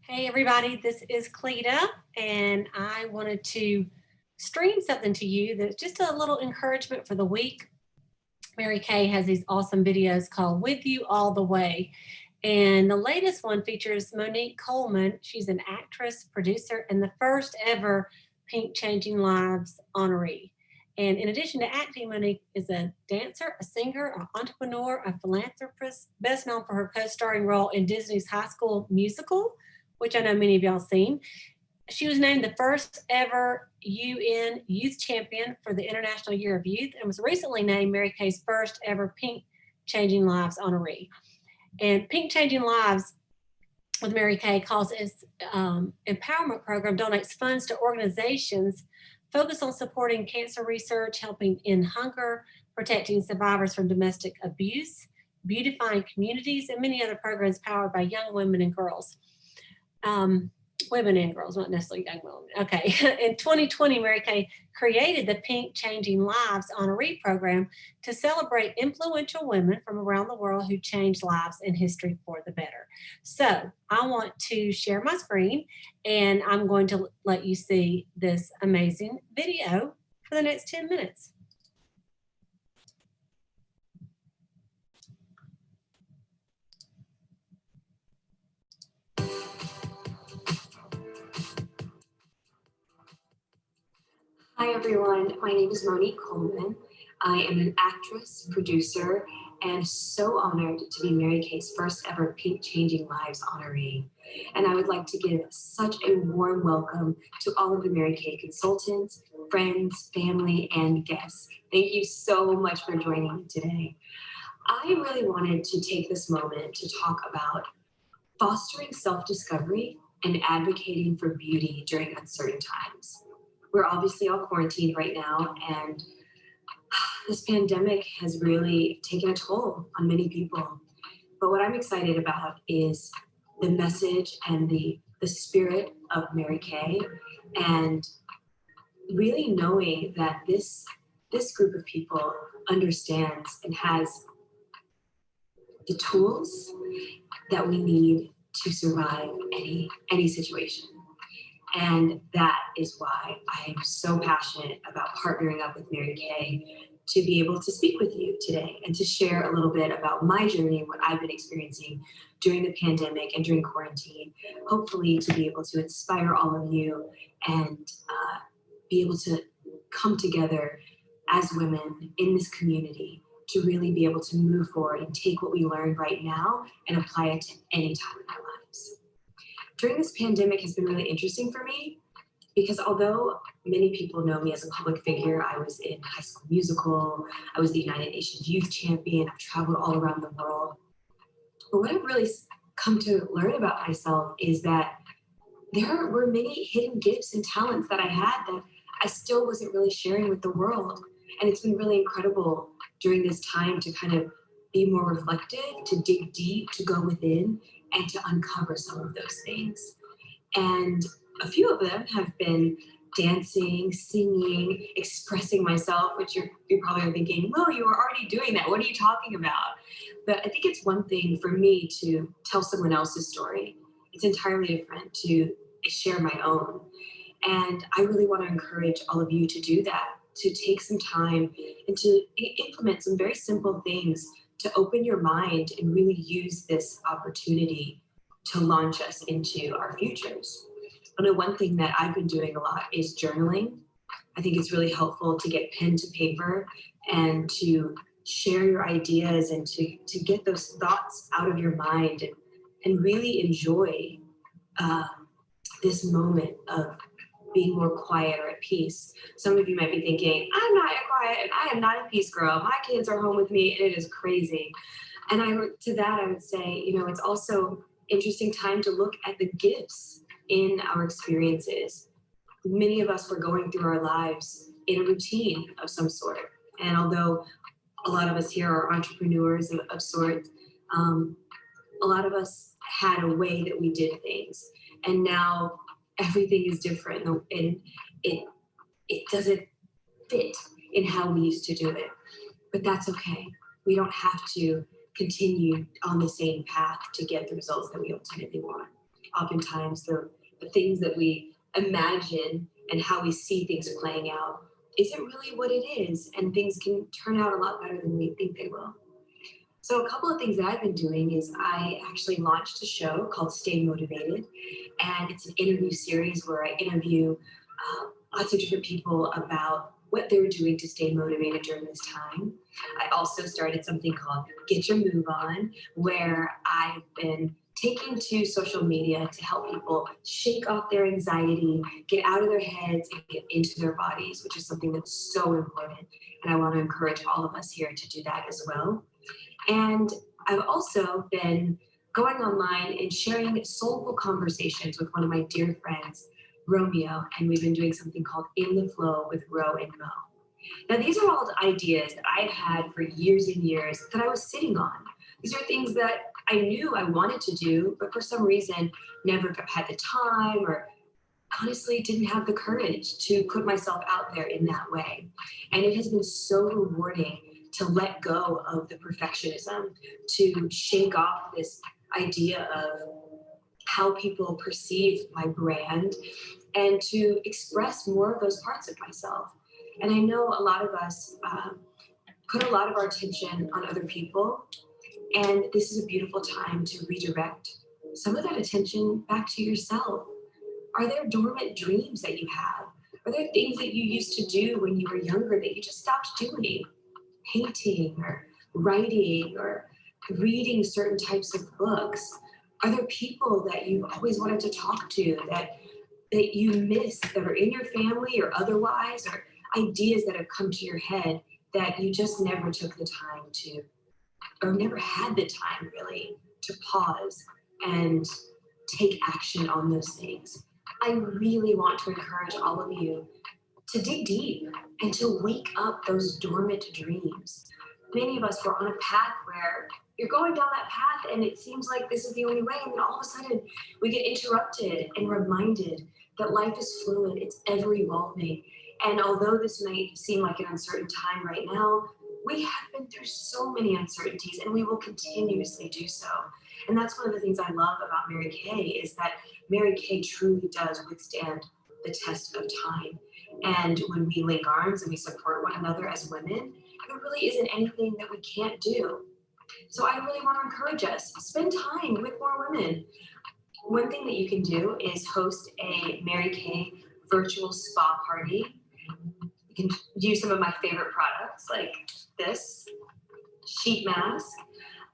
Hey everybody, this is Cleta, and I wanted to stream something to you that's just a little encouragement for the week. Mary Kay has these awesome videos called With You All the Way. And the latest one features Monique Coleman. She's an actress, producer, and the first ever Pink Changing Lives honoree. And in addition to acting, Monique is a dancer, a singer, an entrepreneur, a philanthropist, best known for her co-starring role in Disney's High School Musical, which I know many of y'all seen. She was named the first ever UN Youth Champion for the International Year of Youth and was recently named Mary Kay's first ever Pink Changing Lives honoree. And Pink Changing Lives with Mary Kay calls its empowerment program donates funds to organizations focused on supporting cancer research, helping end hunger, protecting survivors from domestic abuse, beautifying communities, and many other programs powered by young women and girls. Women and girls, not necessarily young women. Okay. In 2020, Mary Kay created the Pink Changing Lives honoree program to celebrate influential women from around the world who changed lives in history for the better. So I want to share my screen and I'm going to let you see this amazing video for the next 10 minutes. Hi everyone, my name is Monique Coleman. I am an actress, producer, and so honored to be Mary Kay's first ever Pink Changing Lives honoree. And I would like to give such a warm welcome to all of the Mary Kay consultants, friends, family, and guests. Thank you so much for joining me today. I really wanted to take this moment to talk about fostering self-discovery and advocating for beauty during uncertain times. We're obviously all quarantined right now, and this pandemic has really taken a toll on many people. But what I'm excited about is the message and the spirit of Mary Kay, and really knowing that this group of people understands and has the tools that we need to survive any situation. And that is why I am so passionate about partnering up with Mary Kay to be able to speak with you today and to share a little bit about my journey and what I've been experiencing during the pandemic and during quarantine, hopefully to be able to inspire all of you and be able to come together as women in this community to really be able to move forward and take what we learned right now and apply it to any time in our lives. During this pandemic has been really interesting for me because although many people know me as a public figure, I was in High School Musical, I was the United Nations Youth Champion, I've traveled all around the world. But what I've really come to learn about myself is that there were many hidden gifts and talents that I had that I still wasn't really sharing with the world. And it's been really incredible during this time to kind of be more reflective, to dig deep, to go within, and to uncover some of those things. And a few of them have been dancing, singing, expressing myself, which you probably are thinking, well, you were already doing that. What are you talking about? But I think it's one thing for me to tell someone else's story. It's entirely different to share my own. And I really want to encourage all of you to do that, to take some time and to implement some very simple things to open your mind and really use this opportunity to launch us into our futures. I know one thing that I've been doing a lot is journaling. I think it's really helpful to get pen to paper and to share your ideas and to get those thoughts out of your mind and really enjoy this moment of being more quiet or at peace. Some of you might be thinking, I'm not quiet and I am not a peace girl. My kids are home with me and it is crazy. And to that I would say, it's also interesting time to look at the gifts in our experiences. Many of us were going through our lives in a routine of some sort. And although a lot of us here are entrepreneurs of sorts, a lot of us had a way that we did things. And now everything is different and it doesn't fit in how we used to do it. But that's okay. We don't have to continue on the same path to get the results that we ultimately want. oftentimes the things that we imagine and how we see things playing out isn't really what it is, and things can turn out a lot better than we think they will. So a couple of things that I've been doing is I actually launched a show called Stay Motivated, and it's an interview series where I interview lots of different people about what they're doing to stay motivated during this time. I also started something called Get Your Move On, where I've been taking to social media to help people shake off their anxiety, get out of their heads, and get into their bodies, which is something that's so important. And I want to encourage all of us here to do that as well. And I've also been going online and sharing soulful conversations with one of my dear friends, Romeo, and we've been doing something called In the Flow with Ro and Mo. Now, these are all ideas that I've had for years and years that I was sitting on. These are things that I knew I wanted to do, but for some reason never had the time or honestly didn't have the courage to put myself out there in that way. And it has been so rewarding to let go of the perfectionism, to shake off this idea of how people perceive my brand, and to express more of those parts of myself. And I know a lot of us put a lot of our attention on other people, and this is a beautiful time to redirect some of that attention back to yourself. Are there dormant dreams that you have? Are there things that you used to do when you were younger that you just stopped doing? Painting or writing or reading certain types of books? Are there people that you've always wanted to talk to that you miss, that are in your family or otherwise, or ideas that have come to your head that you just never took the time to, or never had the time really, to pause and take action on those things? I really want to encourage all of you to dig deep and to wake up those dormant dreams. Many of us were on a path where you're going down that path and it seems like this is the only way, and then all of a sudden we get interrupted and reminded that life is fluid, it's ever evolving. And although this might seem like an uncertain time right now, we have been through so many uncertainties and we will continuously do so. And that's one of the things I love about Mary Kay, is that Mary Kay truly does withstand the test of time. And when we link arms and we support one another as women, there really isn't anything that we can't do. So I really want to encourage us, spend time with more women. One thing that you can do is host a Mary Kay virtual spa party. You can use some of my favorite products like this sheet mask.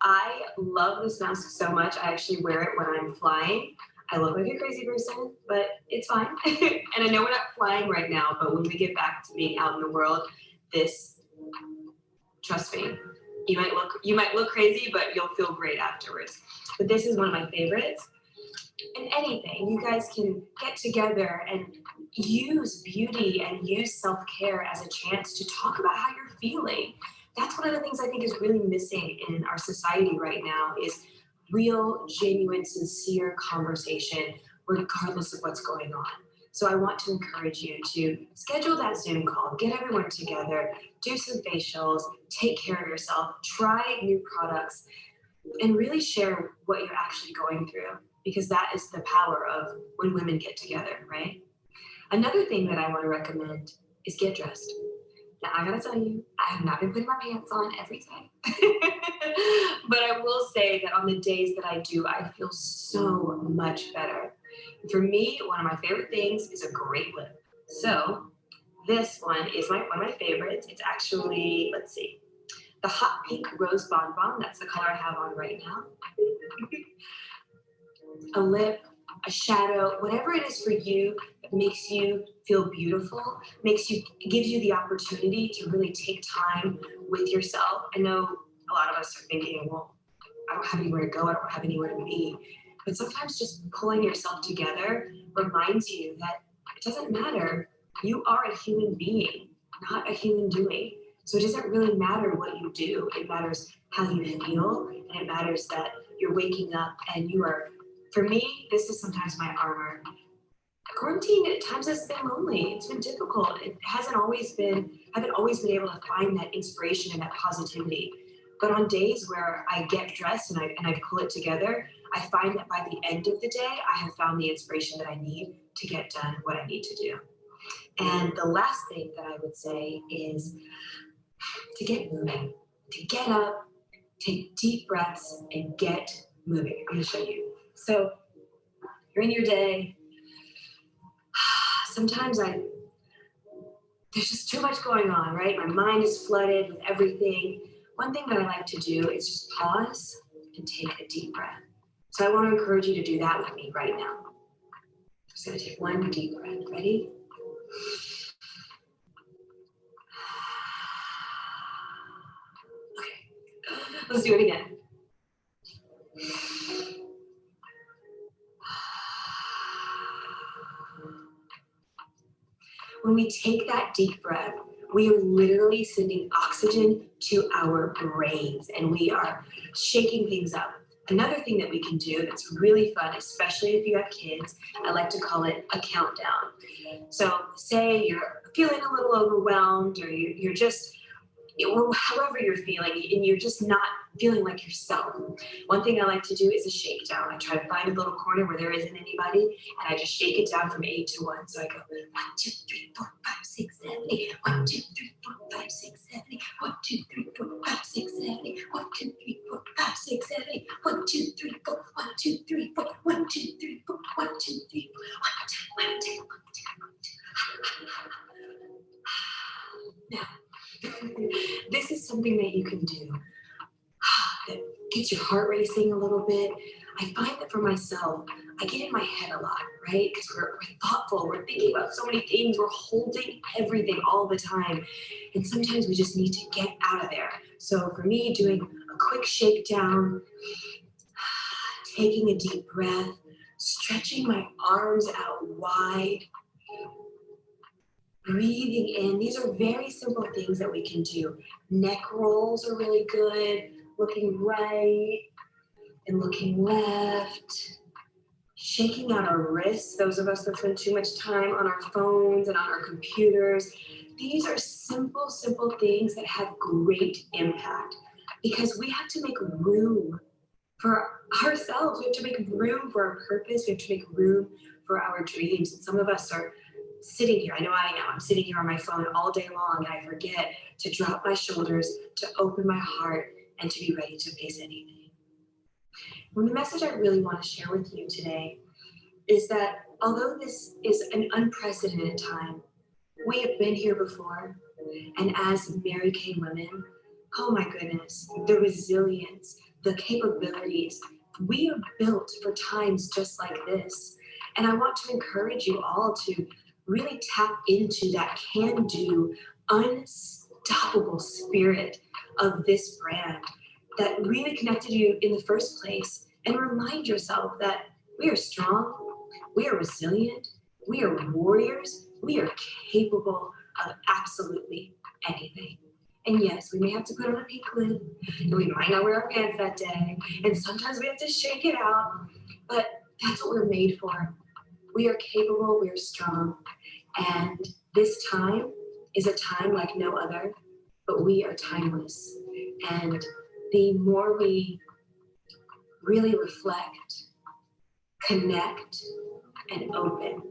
I love this mask so much. I actually wear it when I'm flying. I look like a crazy person, but it's fine. And I know we're not flying right now, but when we get back to being out in the world, trust me, you might look crazy, but you'll feel great afterwards. But this is one of my favorites. And anything, you guys can get together and use beauty and use self-care as a chance to talk about how you're feeling. That's one of the things I think is really missing in our society right now, is real, genuine, sincere conversation, regardless of what's going on. So I want to encourage you to schedule that Zoom call, get everyone together, do some facials, take care of yourself, try new products, and really share what you're actually going through, because that is the power of when women get together, right? Another thing that I want to recommend is get dressed. Now, I gotta tell you, I have not been putting my pants on every day. But I will say that on the days that I do, I feel so much better. For me, one of my favorite things is a great lip. So this one is one of my favorites. It's actually, let's see, the Hot Pink Rose Bonbon. That's the color I have on right now. A lip, a shadow, whatever it is for you that makes you feel beautiful, gives you the opportunity to really take time with yourself. I know a lot of us are thinking, well, I don't have anywhere to go, I don't have anywhere to be. But sometimes just pulling yourself together reminds you that it doesn't matter. You are a human being, not a human doing. So it doesn't really matter what you do. It matters how you feel, and it matters that you're waking up and you are. For me, this is sometimes my armor. Quarantine at times has been lonely. It's been difficult. I haven't always been able to find that inspiration and that positivity. But on days where I get dressed and I pull it together, I find that by the end of the day, I have found the inspiration that I need to get done what I need to do. And the last thing that I would say is to get moving, to get up, take deep breaths, and get moving. I'm going to show you. So you're in your day. Sometimes there's just too much going on, right? My mind is flooded with everything. One thing that I like to do is just pause and take a deep breath. So I want to encourage you to do that with me right now. I'm just going to take one deep breath. Ready? Okay, let's do it again. When we take that deep breath, we are literally sending oxygen to our brains and we are shaking things up. Another thing that we can do that's really fun, especially if you have kids, I like to call it a countdown. So say you're feeling a little overwhelmed or you're just, however you're feeling and you're just not feeling like yourself. One thing I like to do is a shakedown. I try to find a little corner where there isn't anybody and I just shake it down from 8 to 1. So I go 1, 2, 3, 4, 5, 6, 7, 8. 1, 2, 3, 4, 5, 6, 7, 8. 1, 2, 3, 4, 5, 6, 7, 8. 1, 2, 3, 4, 5, 6, 7, 8. 1, 2, 3, 4, 1, 2, 3, 4, 1, 2, 3, 4, 1, 2, 3, 4, 1, 2, 1, 2, 1, 2, 1, 2. Now, this is something that you can do that gets your heart racing a little bit. I find that for myself, I get in my head a lot, right? Because we're thoughtful, we're thinking about so many things, we're holding everything all the time. And sometimes we just need to get out of there. So for me, doing a quick shakedown, taking a deep breath, stretching my arms out wide, breathing in. These are very simple things that we can do. Neck rolls are really good. Looking right and looking left. Shaking out our wrists. Those of us that spend too much time on our phones and on our computers. These are simple, simple things that have great impact because we have to make room for ourselves. We have to make room for our purpose. We have to make room for our dreams. And some of us are sitting here. I know I am. I'm sitting here on my phone all day long and I forget to drop my shoulders, to open my heart, and to be ready to face anything. Well, the message I really want to share with you today is that although this is an unprecedented time, we have been here before. And as Mary Kay women, oh my goodness, the resilience, the capabilities, we are built for times just like this. And I want to encourage you all to really tap into that can-do, unstoppable spirit of this brand that really connected you in the first place, and remind yourself that we are strong, we are resilient, we are warriors, we are capable of absolutely anything. And yes, we may have to put on a pink lid, and we might not wear our pants that day, and sometimes we have to shake it out, but that's what we're made for. We are capable, we are strong, and this time is a time like no other, but we are timeless. And the more we really reflect, connect, and open,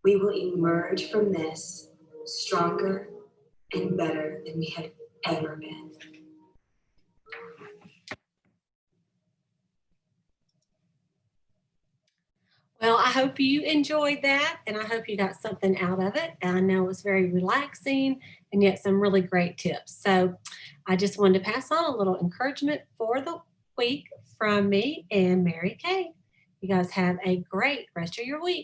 we will emerge from this stronger and better than we have ever been. Well, I hope you enjoyed that and I hope you got something out of it. And I know it was very relaxing and yet some really great tips. So I just wanted to pass on a little encouragement for the week from me and Mary Kay. You guys have a great rest of your week.